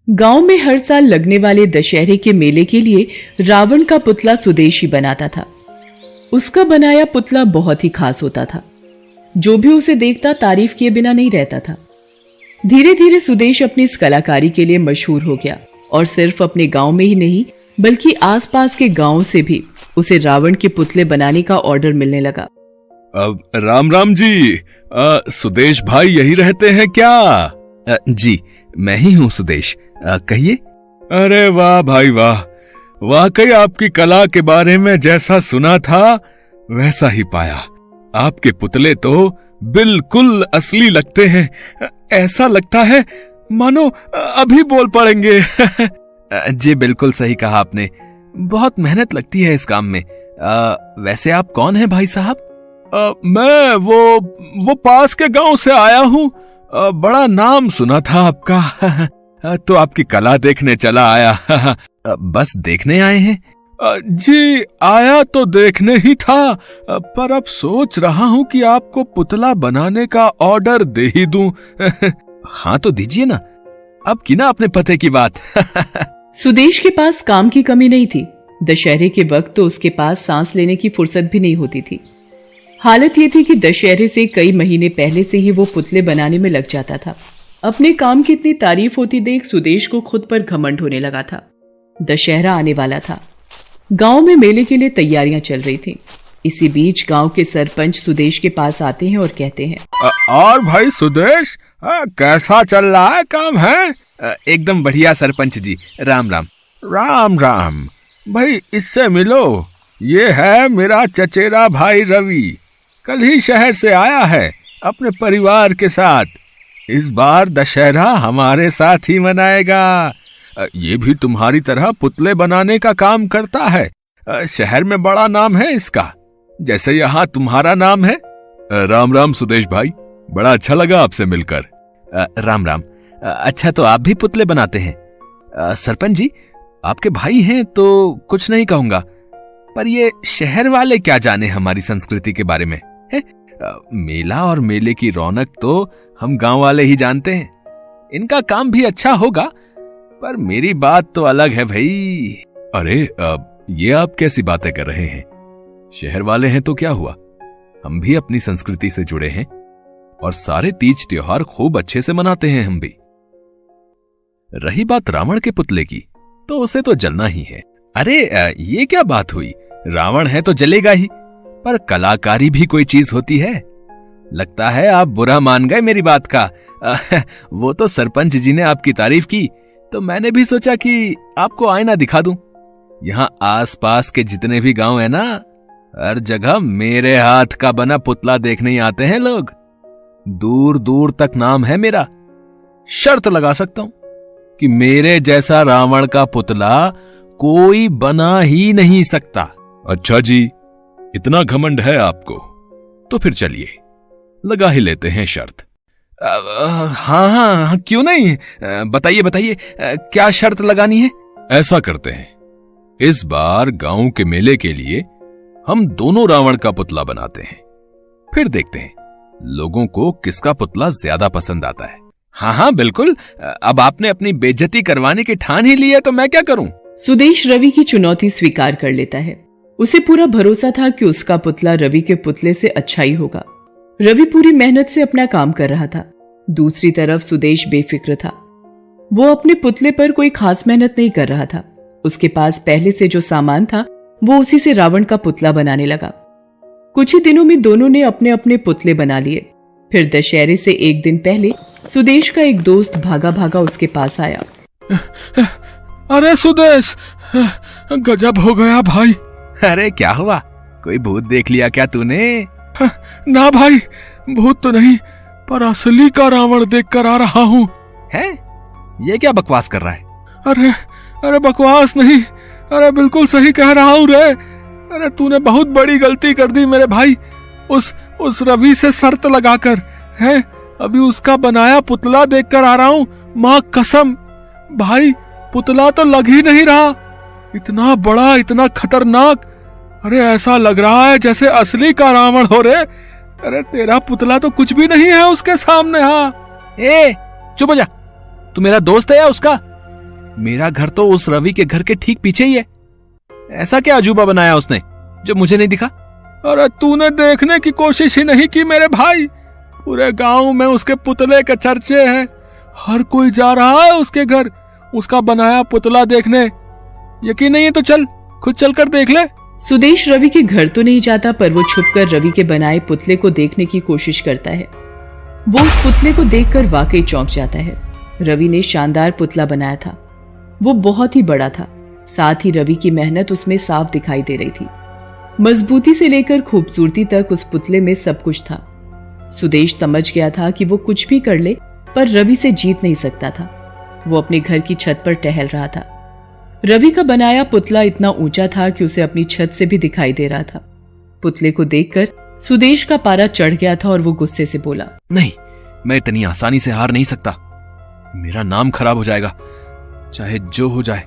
गांव में हर साल लगने वाले दशहरे के मेले के लिए रावण का पुतला सुदेश ही बनाता था। उसका बनाया पुतला बहुत ही खास होता था। जो भी उसे देखता तारीफ किए बिना नहीं रहता था। धीरे धीरे सुदेश अपनी इस कलाकारी के लिए मशहूर हो गया और सिर्फ अपने गांव में ही नहीं बल्कि आसपास के गांवों से भी उसे रावण के पुतले बनाने का ऑर्डर मिलने लगा। राम राम जी, सुदेश भाई यही रहते हैं क्या? जी मैं ही हूँ सुदेश, कहिए। अरे वाह भाई वाह, वाकई आपकी कला के बारे में जैसा सुना था वैसा ही पाया। आपके पुतले तो बिल्कुल असली लगते हैं, ऐसा लगता है मानो अभी बोल पड़ेंगे। जी बिल्कुल सही कहा आपने, बहुत मेहनत लगती है इस काम में। वैसे आप कौन हैं भाई साहब? मैं वो पास के गांव से आया हूँ, बड़ा नाम सुना था आपका, तो आपकी कला देखने चला आया। बस देखने आए हैं? जी आया तो देखने ही था, पर अब सोच रहा हूँ कि आपको पुतला बनाने का ऑर्डर दे ही दूं। हाँ तो दीजिए ना, अब की ना अपने पते की बात। सुदेश के पास काम की कमी नहीं थी। दशहरे के वक्त तो उसके पास सांस लेने की फुर्सत भी नहीं होती थी। हालत ये थी कि दशहरे से कई महीने पहले से ही वो पुतले बनाने में लग जाता था। अपने काम की इतनी तारीफ होती देख सुदेश को खुद पर घमंड होने लगा था। दशहरा आने वाला था। गांव में मेले के लिए तैयारियां चल रही थी। इसी बीच गांव के सरपंच सुदेश के पास आते हैं और कहते हैं, और भाई सुदेश, कैसा चल रहा है काम है? एकदम बढ़िया सरपंच जी, राम राम। राम राम भाई, इससे मिलो, ये है मेरा चचेरा भाई रवि, कल ही शहर से आया है अपने परिवार के साथ। इस बार दशहरा हमारे साथ ही मनाएगा। ये भी तुम्हारी तरह पुतले बनाने का काम करता है। शहर में बड़ा नाम है इसका, जैसे यहाँ तुम्हारा नाम है। राम राम सुदेश भाई, बड़ा अच्छा लगा आपसे मिलकर। राम राम। अच्छा तो आप भी पुतले बनाते हैं? सरपंच जी आपके भाई हैं तो कुछ नहीं कहूंगा, पर ये शहर वाले क्या जाने हमारी संस्कृति के बारे में है? मेला और मेले की रौनक तो हम गांव वाले ही जानते हैं। इनका काम भी अच्छा होगा, पर मेरी बात तो अलग है भाई। अरे ये आप कैसी बातें कर रहे हैं? शहर वाले हैं तो क्या हुआ, हम भी अपनी संस्कृति से जुड़े हैं और सारे तीज त्योहार खूब अच्छे से मनाते हैं हम भी। रही बात रावण के पुतले की, तो उसे तो जलना ही है। अरे ये क्या बात हुई, रावण है तो जलेगा ही, पर कलाकारी भी कोई चीज होती है। लगता है आप बुरा मान गए मेरी बात का। वो तो सरपंच जी ने आपकी तारीफ की तो मैंने भी सोचा कि आपको आईना दिखा दूं। यहाँ आसपास के जितने भी गांव है ना, हर जगह मेरे हाथ का बना पुतला देखने ही आते हैं लोग। दूर दूर तक नाम है मेरा। शर्त लगा सकता हूं कि मेरे जैसा रावण का पुतला कोई बना ही नहीं सकता। अच्छा जी, इतना घमंड है आपको, तो फिर चलिए लगा ही लेते हैं शर्त। हाँ क्यों नहीं, बताइए बताइए क्या शर्त लगानी है? ऐसा करते हैं, इस बार गांव के मेले के लिए हम दोनों रावण का पुतला बनाते हैं, फिर देखते हैं लोगों को किसका पुतला ज्यादा पसंद आता है। हाँ बिल्कुल, अब आपने अपनी बेइज्जती करवाने की ठान ही ली है तो मैं क्या करूं? सुदेश रवि की चुनौती स्वीकार कर लेता है। उसे पूरा भरोसा था कि उसका पुतला रवि के पुतले से अच्छा ही होगा। रवि पूरी मेहनत से अपना काम कर रहा था। दूसरी तरफ सुदेश बेफिक्र था। वो अपने पुतले पर कोई खास मेहनत नहीं कर रहा था। उसके पास पहले से जो सामान था वो उसी से रावण का पुतला बनाने लगा। कुछ ही दिनों में दोनों ने अपने अपने पुतले बना लिए। फिर दशहरे से एक दिन पहले सुदेश का एक दोस्त भागा भागा उसके पास आया। अरे सुदेश, गजब हो गया भाई। अरे क्या हुआ, कोई भूत देख लिया क्या तूने? ना भाई, भूत तो नहीं, पर असली का रावण देखकर आ रहा हूँ। है? ये क्या बकवास कर रहा है? अरे बकवास नहीं, अरे बिल्कुल सही कह रहा हूँ रे। अरे तूने बहुत बड़ी गलती कर दी मेरे भाई। उस रवि से शर्त लगाकर है, अभी उसका बनाया पुतला देखकर आ रहा हूँ। माँ कसम भाई, पुतला तो लग ही नहीं रहा। इतना बड़ा, इतना खतरनाक, अरे ऐसा लग रहा है जैसे असली का रावण हो रे। अरे तेरा पुतला तो कुछ भी नहीं है उसके सामने। हाँ ए चुप हो जा, तू मेरा दोस्त है या उसका? मेरा घर तो उस रवि के घर के ठीक पीछे ही है। ऐसा क्या अजूबा बनाया उसने जो मुझे नहीं दिखा? अरे तूने देखने की कोशिश ही नहीं की मेरे भाई। पूरे गांव में उसके पुतले के चर्चे हैं। हर कोई जा रहा है उसके घर उसका बनाया पुतला देखने। यकीन नहीं है तो चल, खुद चलकर देख ले। सुदेश रवि के घर तो नहीं जाता, पर वो छुपकर रवि के बनाए पुतले को देखने की कोशिश करता है। वो उस पुतले को देखकर वाकई चौंक जाता है। रवि ने शानदार पुतला बनाया था। वो बहुत ही बड़ा था, साथ ही रवि की मेहनत उसमें साफ दिखाई दे रही थी। मजबूती से लेकर खूबसूरती तक उस पुतले में सब कुछ था। सुदेश समझ गया था कि वो कुछ भी कर ले पर रवि से जीत नहीं सकता था। वो अपने घर की छत पर टहल रहा था। रवि का बनाया पुतला इतना ऊंचा था कि उसे अपनी छत से भी दिखाई दे रहा था। पुतले को देखकर सुदेश का पारा चढ़ गया था और वो गुस्से से बोला, नहीं, मैं इतनी आसानी से हार नहीं सकता। मेरा नाम खराब हो जाएगा। चाहे जो हो जाए,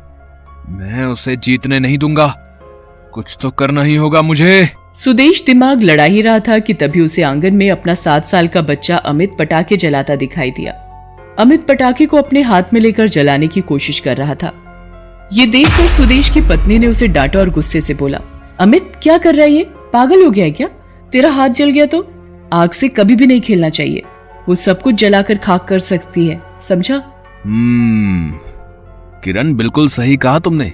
मैं उसे जीतने नहीं दूंगा। कुछ तो करना ही होगा मुझे। सुदेश दिमाग लड़ा ही रहा था कि तभी उसे आंगन में अपना 7 साल का बच्चा अमित पटाखे जलाता दिखाई दिया। अमित पटाखे को अपने हाथ में लेकर जलाने की कोशिश कर रहा था। ये देखकर सुदेश की पत्नी ने उसे डांटा और गुस्से से बोला, अमित क्या कर रहा है ये? पागल हो गया है क्या? तेरा हाथ जल गया तो? आग से कभी भी नहीं खेलना चाहिए। वो सब कुछ जलाकर खाक कर सकती है, समझा? किरण, बिल्कुल सही कहा तुमने।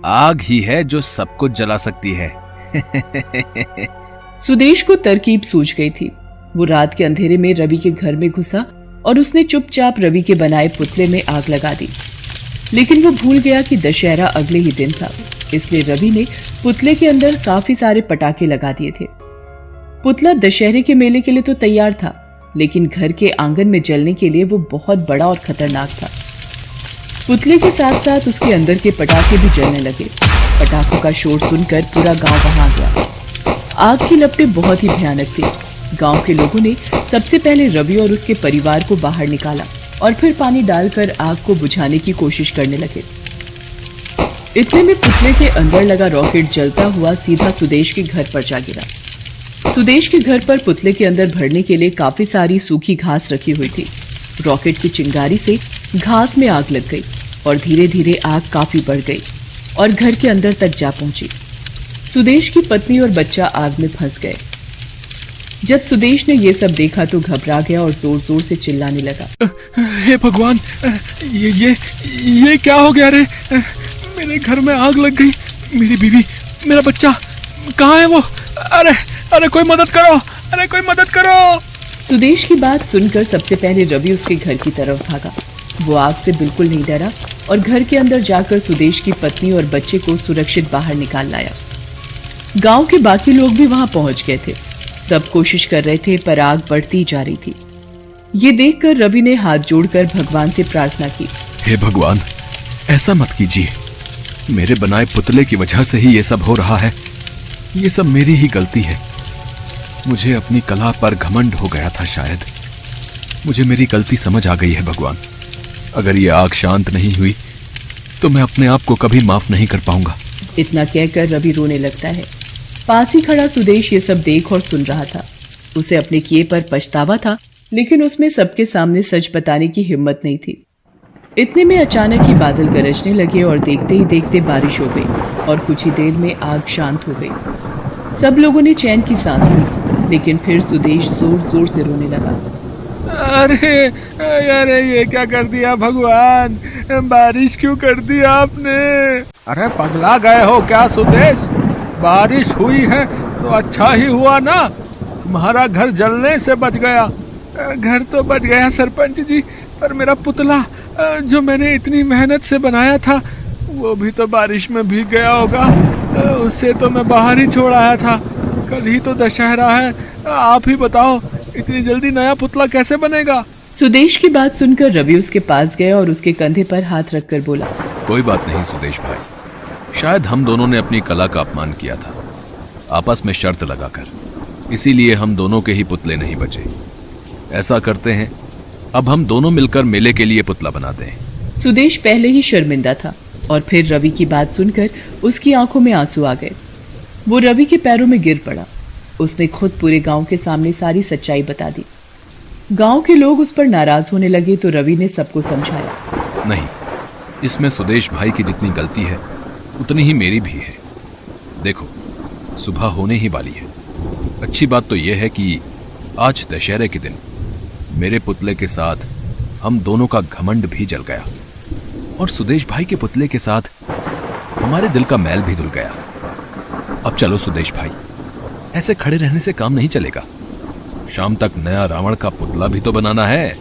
आग ही है जो सब कुछ जला सकती है। सुदेश को तरकीब सूझ गई थी। वो रात के अंधेरे में रवि के घर में घुसा और उसने चुपचाप रवि के बनाए पुतले में आग लगा दी। लेकिन वो भूल गया कि दशहरा अगले ही दिन था, इसलिए रवि ने पुतले के अंदर काफी सारे पटाखे लगा दिए थे। पुतला दशहरे के मेले के लिए तो तैयार था, लेकिन घर के आंगन में जलने के लिए वो बहुत बड़ा और खतरनाक था। पुतले के साथ साथ उसके अंदर के पटाखे भी जलने लगे। पटाखों का शोर सुनकर पूरा गांव वहां आ गया। आग की लपटें बहुत ही भयानक थी। गांव के लोगों ने सबसे पहले रवि और उसके परिवार को बाहर निकाला और फिर पानी डालकर आग को बुझाने की कोशिश करने लगे। इतने में पुतले के अंदर लगा रॉकेट जलता हुआ सीधा सुदेश के घर पर जा गिरा। सुदेश के घर पर पुतले के अंदर भरने के लिए काफी सारी सूखी घास रखी हुई थी। रॉकेट की चिंगारी से घास में आग लग गई और धीरे धीरे आग काफी बढ़ गई और घर के अंदर तक जा पहुंची। सुदेश की पत्नी और बच्चा आग में फंस गए। जब सुदेश ने ये सब देखा तो घबरा गया और जोर जोर से चिल्लाने लगा, हे भगवान, ये क्या हो गया रे? मेरे घर में आग लग गई। मेरी बीवी, मेरा बच्चा, कहाँ है वो? अरे कोई मदद करो! अरे कोई मदद करो! सुदेश की बात सुनकर सबसे पहले रवि उसके घर की तरफ भागा। वो आग से बिल्कुल नहीं डरा और घर के अंदर जाकर सुदेश की पत्नी और बच्चे को सुरक्षित बाहर निकाल लाया। गांव के बाकी लोग भी वहां पहुंच गए थे। सब कोशिश कर रहे थे पर आग बढ़ती जा रही थी। ये देखकर रवि ने हाथ जोड़कर भगवान से प्रार्थना की, हे भगवान, ऐसा मत कीजिए। मेरे बनाए पुतले की वजह से ही ये सब हो रहा है। ये सब मेरी ही गलती है। मुझे अपनी कला पर घमंड हो गया था शायद। मुझे मेरी गलती समझ आ गई है भगवान। अगर ये आग शांत नहीं हुई तो मैं अपने आप को कभी माफ नहीं कर पाऊंगा। इतना कहकर रवि रोने लगता है। पास ही खड़ा सुदेश ये सब देख और सुन रहा था। उसे अपने किए पर पछतावा था, लेकिन उसमें सबके सामने सच बताने की हिम्मत नहीं थी। इतने में अचानक ही बादल गरजने लगे और देखते ही देखते बारिश हो गई और कुछ ही देर में आग शांत हो गई। सब लोगों ने चैन की सांस ली, लेकिन फिर सुदेश जोर जोर से रोने लगा। अरे ये क्या कर दिया भगवान? बारिश क्यों कर दी आपने? अरे पगला गए हो क्या सुदेश? बारिश हुई है तो अच्छा ही हुआ ना, तुम्हारा घर जलने से बच गया। घर तो बच गया सरपंच जी, पर मेरा पुतला जो मैंने इतनी मेहनत से बनाया था वो भी तो बारिश में भीग गया होगा। उससे तो मैं बाहर ही छोड़ आया था। कल ही तो दशहरा है, आप ही बताओ इतनी जल्दी नया पुतला कैसे बनेगा? सुदेश की बात सुनकर रवि उसके पास गया और उसके कंधे पर हाथ रखकर बोला, कोई बात नहीं सुदेश भाई, शायद हम दोनों ने अपनी कला का अपमान किया था आपस में शर्त लगाकर, इसीलिए हम दोनों के ही पुतले नहीं बचे। ऐसा करते हैं, अब हम दोनों मिलकर मेले के लिए पुतला बनाते हैं। सुदेश पहले ही शर्मिंदा था और फिर रवि की बात सुनकर उसकी आंखों में आंसू आ गए। वो रवि के पैरों में गिर पड़ा। उसने खुद पूरे गांव के सामने सारी सच्चाई बता दी। गांव के लोग उस पर नाराज होने लगे तो रवि ने सबको समझाया, नहीं, इसमें सुदेश भाई की जितनी गलती है उतनी ही मेरी भी है। देखो, सुबह होने ही वाली है। अच्छी बात तो यह है कि आज दशहरे के दिन मेरे पुतले के साथ हम दोनों का घमंड भी जल गया और सुदेश भाई के पुतले के साथ हमारे दिल का मैल भी धुल गया। अब चलो सुदेश भाई, ऐसे खड़े रहने से काम नहीं चलेगा। शाम तक नया रावण का पुतला भी तो बनाना है।